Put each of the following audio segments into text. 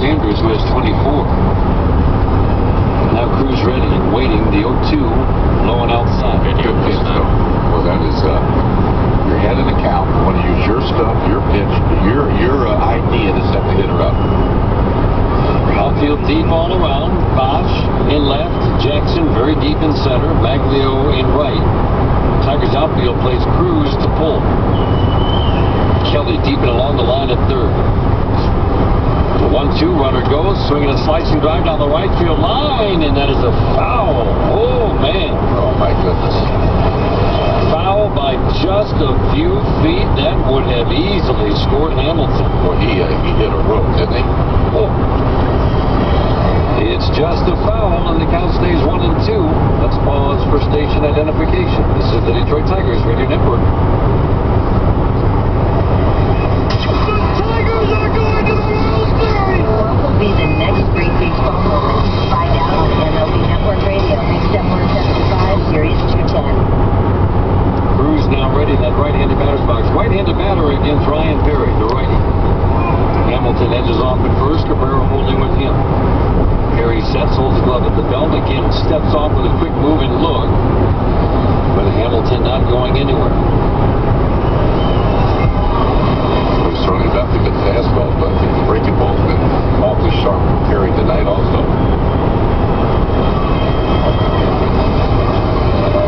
Sanders, who has 24. Now Cruz ready and waiting. The 0-2, low and outside. Good pitch, though. Well, that is, you're ahead of the count. You want to use your stuff, your pitch, your idea to set the hitter up. Outfield deep all around. Bosch in left. Jackson very deep in center. Maglio in right. Tigers outfield plays Cruz to pull. Kelly deep and along the line at third. The 1-2 runner goes, swinging a slicing drive down the right field line, and that is a foul. Oh, man. Oh, my goodness. Foul by just a few feet. That would have easily scored Hamilton. Well, he hit a rope, didn't he? Oh. It's just a foul, and the count stays 1-2. Let's pause for station identification. This is the Detroit Tigers Radio Network. Be the next great baseball moment. Find out on MLB Network Radio. Step 175, Series 210. Cruz now ready in that right-handed batter's box. Right-handed batter against Ryan Perry, the righty. Hamilton edges off at first. Cabrera holding with him. Perry sets, holds the glove at the belt. Again, steps off with a quick move and look. But Hamilton not going anywhere. There's certainly nothing but fastball, but I think the breaking ball's been awfully sharp from Perry tonight also.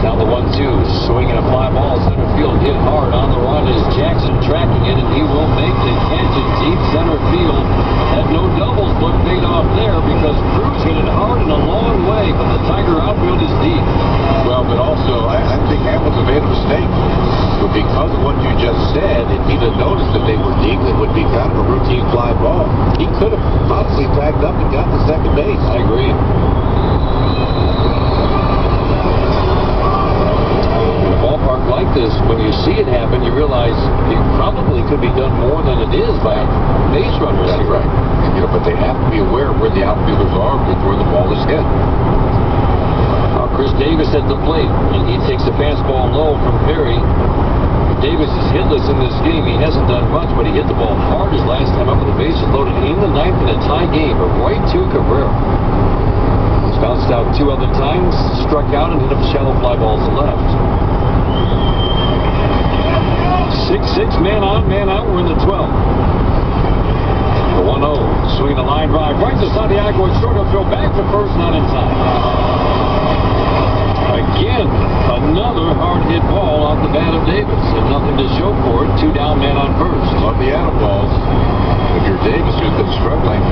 Now the 1-2, swinging a fly ball, center field hit hard on the run is Jackson tracking it, and he will make the catch in deep center field. Had no doubles, but paid off there because Cruz hit it hard and a long way, but the Tiger outfield is deep. Well, but also, I think Hamilton made a mistake. But because of what you just said, if he'd have noticed that they were deep, it would be kind of a routine fly ball. He could have possibly tagged up and got to second base. I agree. In a ballpark like this, when you see it happen, you realize it probably could be done more than it is by base runners. That's right. And, but they have to be aware of where the outfielders are before the ball is hit. Chris Davis at the plate, and he takes a fastball low from Perry. Davis is hitless in this game. He hasn't done much, but he hit the ball hard his last time up with the bases loaded in the ninth in a tie game, but right to Cabrera. He's bounced out 2 other times, struck out, and hit up shallow fly balls to left. 6-6, man on, man out. We're in the 12th. The 1-0, swing the line drive right to Santiago at short. He'll throw back to first, not in time. Again, another hard-hit ball off the bat of Davis, and nothing to show for it. 2 down, man on first. Love the out balls. If you're Davis, who's been struggling,